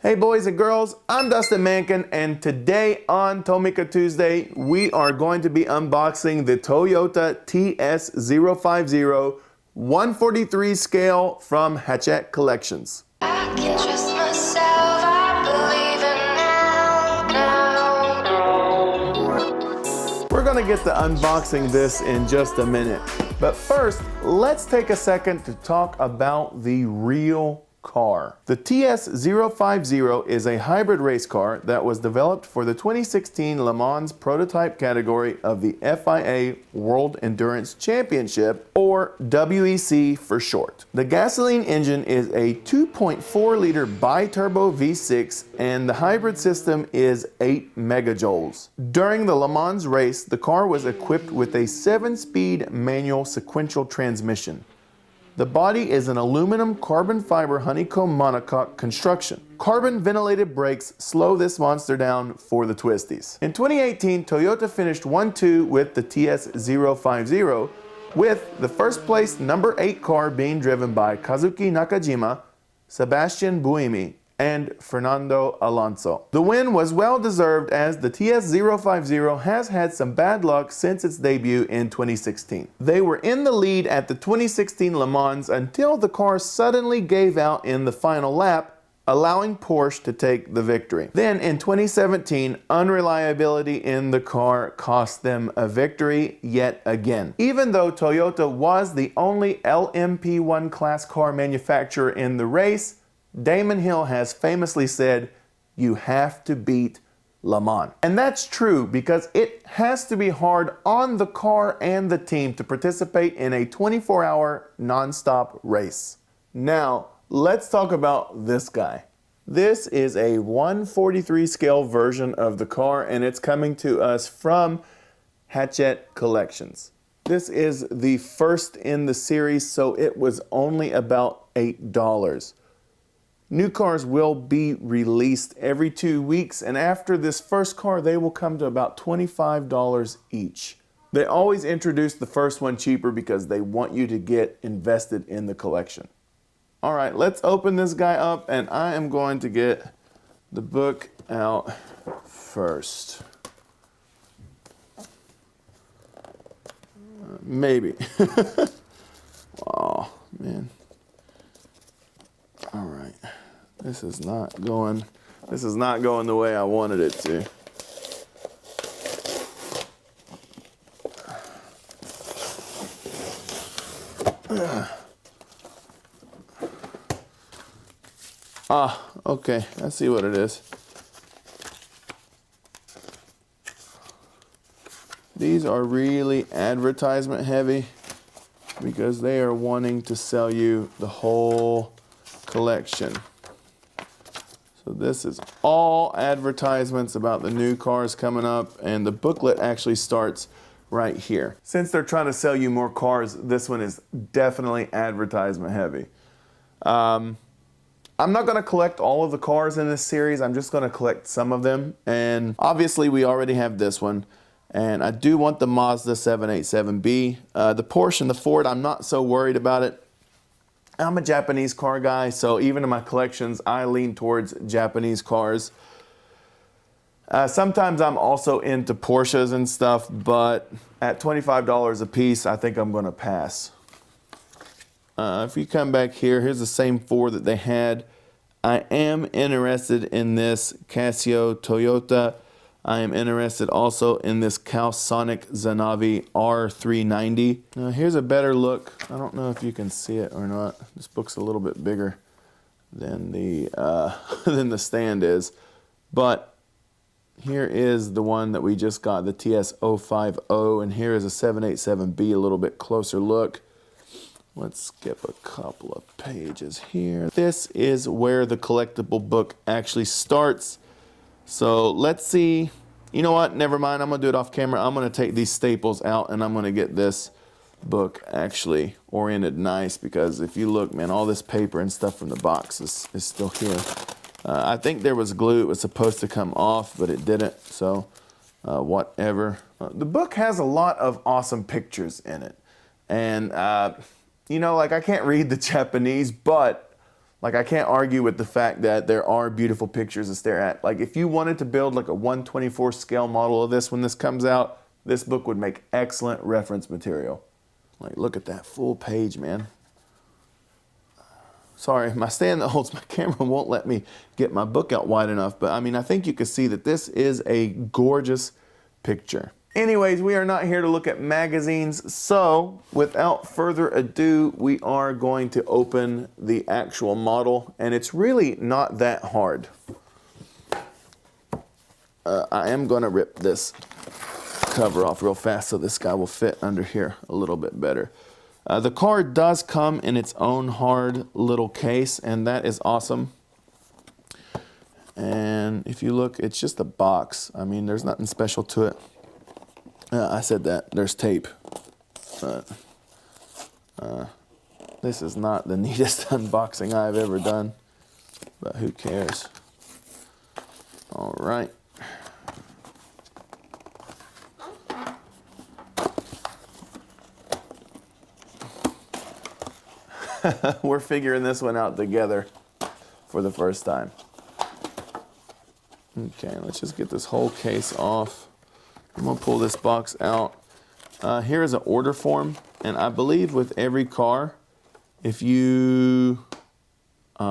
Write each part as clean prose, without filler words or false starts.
Hey boys and girls, I'm Dustin Mankin, and today on Tomica Tuesday, we are going to be unboxing the Toyota TS050 143 scale from Hachette Collections. I can trust myself, I believe in now. We're going to get to unboxing this in just a minute, but first, let's take a second to talk about the real car. The TS050 is a hybrid race car that was developed for the 2016 Le Mans prototype category of the FIA World Endurance Championship, or WEC for short. The gasoline engine is a 2.4-liter biturbo V6 and the hybrid system is 8 megajoules. During the Le Mans race, the car was equipped with a 7-speed manual sequential transmission. The body is an aluminum carbon fiber honeycomb monocoque construction. Carbon ventilated brakes slow this monster down for the twisties. In 2018, Toyota finished 1-2 with the TS050, with the first place number 8 car being driven by Kazuki Nakajima, Sebastian Buemi, and Fernando Alonso. The win was well deserved, as the TS050 has had some bad luck since its debut in 2016. They were in the lead at the 2016 Le Mans until the car suddenly gave out in the final lap, allowing Porsche to take the victory. Then in 2017, unreliability in the car cost them a victory yet again. Even though Toyota was the only LMP1 class car manufacturer in the race, Damon Hill has famously said, "You have to beat Le Mans." And that's true, because it has to be hard on the car and the team to participate in a 24-hour non-stop race. Now, let's talk about this guy. This is a 143 scale version of the car, and it's coming to us from Hachette Collections. This is the first in the series, so it was only about $8. New cars will be released every 2 weeks, and after this first car, they will come to about $25 each. They always introduce the first one cheaper because they want you to get invested in the collection. All right, let's open this guy up, and I am going to get the book out first. Maybe. Oh, man. All right. This is not going the way I wanted it to. Okay, I see what it is. These are really advertisement heavy because they are wanting to sell you the whole collection. So this is all advertisements about the new cars coming up, and the booklet actually starts right here. Since they're trying to sell you more cars, this one is definitely advertisement heavy. I'm not going to collect all of the cars in this series. I'm just going to collect some of them, and obviously we already have this one, and I do want the Mazda 787B. The Porsche and the Ford, I'm not so worried about it. I'm a Japanese car guy, so even in my collections, I lean towards Japanese cars. Sometimes I'm also into Porsches and stuff, but at $25 a piece, I think I'm going to pass. If you come back here, here's the same 4 that they had. I am interested in this Casio Toyota. I am interested also in this Calsonic Zanavi R390. Now here's a better look. I don't know if you can see it or not. This book's a little bit bigger than the than the stand is, but here is the one that we just got, the TS050, and here is a 787B, a little bit closer look. Let's skip a couple of pages here. This is where the collectible book actually starts. So let's see. You know what? Never mind. I'm going to do it off camera. I'm going to take these staples out, and I'm going to get this book actually oriented nice, because if you look, man, all this paper and stuff from the box is still here. I think there was glue. It was supposed to come off, but it didn't. So whatever. The book has a lot of awesome pictures in it. And, you know, like, I can't read the Japanese, but Like, I can't argue with the fact that there are beautiful pictures to stare at. Like, if you wanted to build like a 1/24 scale model of this when this comes out, this book would make excellent reference material. Like, look at that full page, man. Sorry, my stand that holds my camera won't let me get my book out wide enough, but I mean, I think you can see that this is a gorgeous picture. Anyways, we are not here to look at magazines, so without further ado, we are going to open the actual model, and it's really not that hard. I am going to rip this cover off real fast so this guy will fit under here a little bit better. The car does come in its own hard little case, and that is awesome. And if you look, it's just a box. I mean, there's nothing special to it. I said that. There's tape. But this is not the neatest unboxing I've ever done. But who cares? All right. We're figuring this one out together for the first time. Okay, let's just get this whole case off. I'm gonna pull this box out. Here is an order form, and I believe with every car, if you, like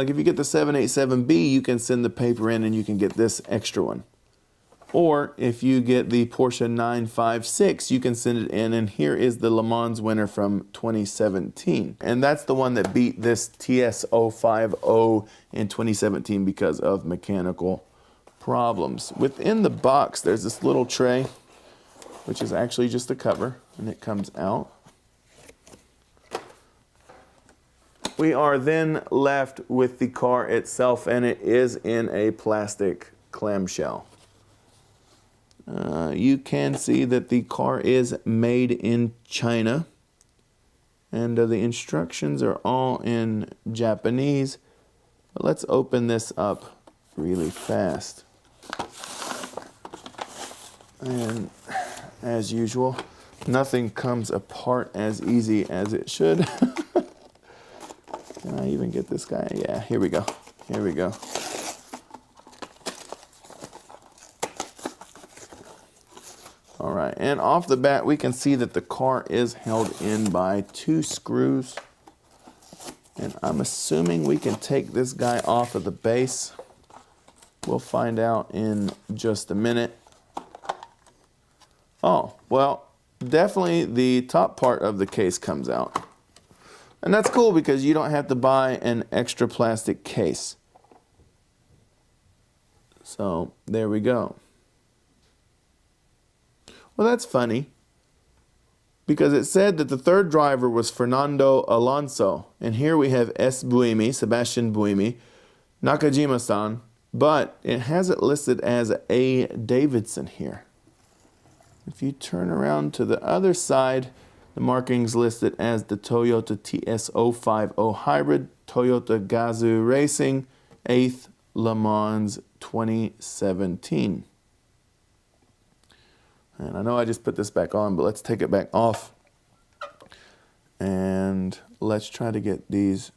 if you get the 787B, you can send the paper in and you can get this extra one. Or if you get the Porsche 956, you can send it in, and here is the Le Mans winner from 2017. And that's the one that beat this TS050 in 2017 because of mechanical problems. Within the box, there's this little tray, which is actually just a cover, and it comes out. We are then left with the car itself, and it is in a plastic clamshell. You can see that the car is made in China, and the instructions are all in Japanese. But let's open this up really fast. And as usual, nothing comes apart as easy as it should. Can I even get this guy? Yeah, here we go. Here we go. All right, and off the bat, we can see that the car is held in by 2 screws. And I'm assuming we can take this guy off of the base. We'll find out in just a minute. Oh, well, definitely the top part of the case comes out. And that's cool because you don't have to buy an extra plastic case. So there we go. Well, that's funny, because it said that the third driver was Fernando Alonso, and here we have S. Buemi, Sebastian Buemi, Nakajima-san, but it has it listed as A. Davidson here. If you turn around to the other side, the markings listed as the Toyota TS050 Hybrid, Toyota Gazoo Racing, 8th Le Mans 2017. And I know I just put this back on, but let's take it back off. And let's try to get these.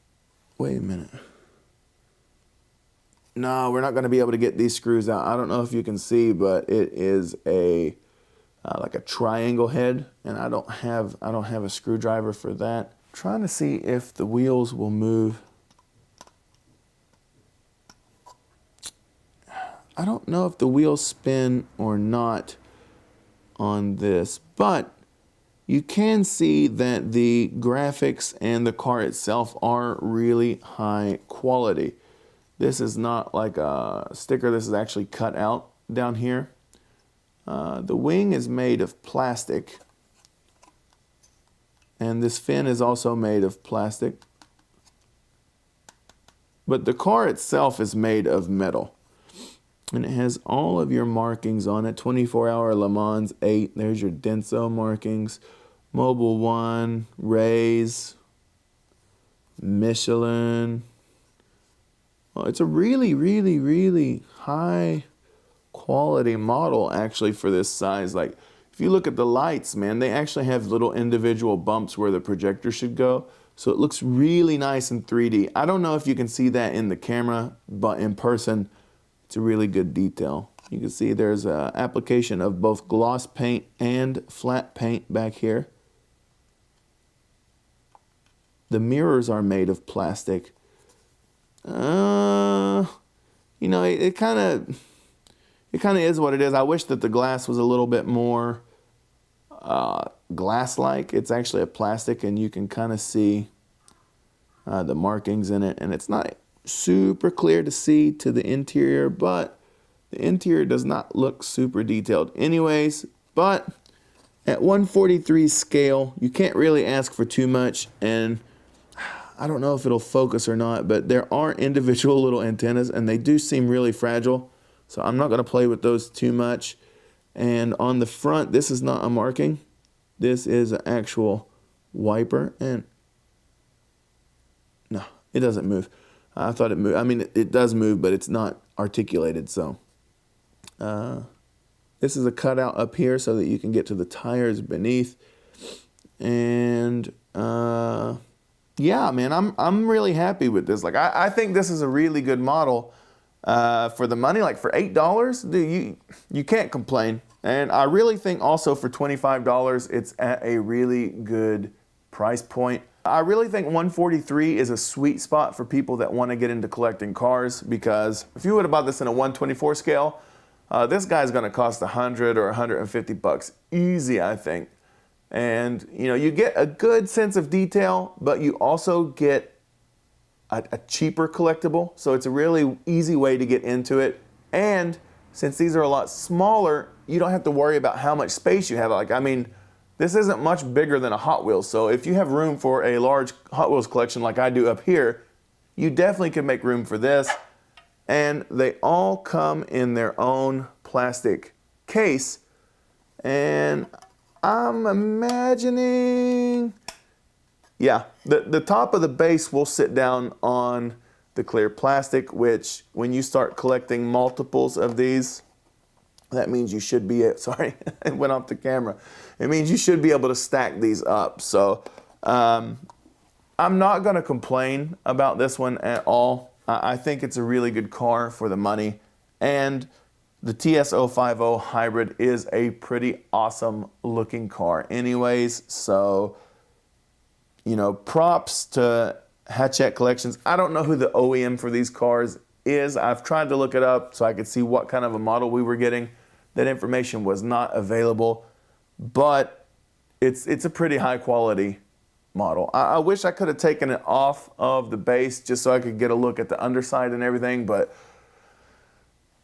Wait a minute. No, we're not going to be able to get these screws out. I don't know if you can see, but it is a like a triangle head, and I don't have a screwdriver for that. I'm trying to see if the wheels will move. I don't know if the wheels spin or not on this, but you can see that the graphics and the car itself are really high quality. This is not like a sticker, this is actually cut out down here. The wing is made of plastic, and this fin is also made of plastic, but the car itself is made of metal. And it has all of your markings on it. 24-hour Le Mans 8. There's your Denso markings. Mobil 1, Rays, Michelin. Well, it's a really, really, really high quality model actually for this size. Like, if you look at the lights, man, they actually have little individual bumps where the projector should go. So it looks really nice in 3D. I don't know if you can see that in the camera, but in person, it's a really good detail. You can see there's an application of both gloss paint and flat paint back here. The mirrors are made of plastic. You know, it kind of is what it is. I wish that the glass was a little bit more glass-like. It's actually a plastic, and you can kind of see the markings in it. And it's not super clear to see to the interior, but the interior does not look super detailed anyways. But at 1/43 scale, you can't really ask for too much. And I don't know if it'll focus or not, but there are individual little antennas, and they do seem really fragile. So I'm not going to play with those too much. And on the front, this is not a marking. This is an actual wiper. And no, it doesn't move. I thought it moved. I mean, it does move, but it's not articulated. So this is a cutout up here so that you can get to the tires beneath. And yeah, man, I'm really happy with this. Like, I think this is a really good model. For the money, like for $8, dude, you can't complain. And I really think also for $25, it's at a really good price point. I really think 143 is a sweet spot for people that want to get into collecting cars, because if you would have bought this in a 124 scale, this guy's going to cost $100 or $150 easy, I think. And you know, you get a good sense of detail, but you also get a cheaper collectible, so it's a really easy way to get into it. And since these are a lot smaller, you don't have to worry about how much space you have. Like, I mean, this isn't much bigger than a Hot Wheels, so if you have room for a large Hot Wheels collection like I do up here, you definitely can make room for this. And they all come in their own plastic case, and I'm imagining, yeah, the top of the base will sit down on the clear plastic, which when you start collecting multiples of these, that means you should be, sorry, it went off the camera. It means you should be able to stack these up. So I'm not going to complain about this one at all. I think it's a really good car for the money. And the TS050 Hybrid is a pretty awesome looking car anyways. So, you know, props to Hachette Collections. I don't know who the OEM for these cars is. I've tried to look it up so I could see what kind of a model we were getting. That information was not available, but it's a pretty high quality model. I wish I could have taken it off of the base just so I could get a look at the underside and everything, but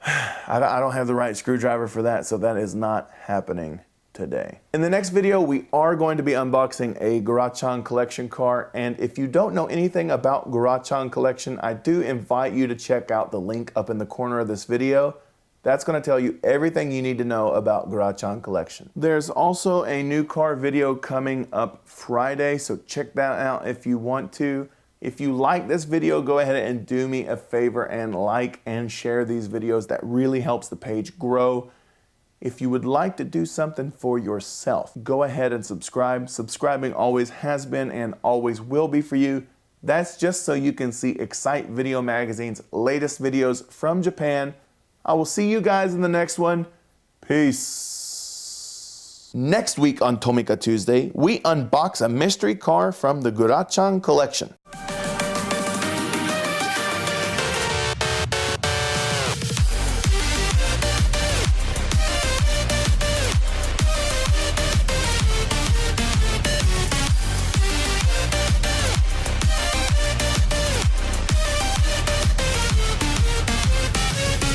I don't have the right screwdriver for that, so that is not happening today. In the next video, we are going to be unboxing a Hachette Collection car, and if you don't know anything about Hachette Collection, I do invite you to check out the link up in the corner of this video. That's going to tell you everything you need to know about Hachette Collection. There's also a new car video coming up Friday, so check that out if you want to. If you like this video, go ahead and do me a favor and like and share these videos. That really helps the page grow. If you would like to do something for yourself, go ahead and subscribe. Subscribing always has been and always will be for you. That's just so you can see Excite Video Magazine's latest videos from Japan. I will see you guys in the next one. Peace. Next week on Tomica Tuesday, we unbox a mystery car from the Hachette Collection.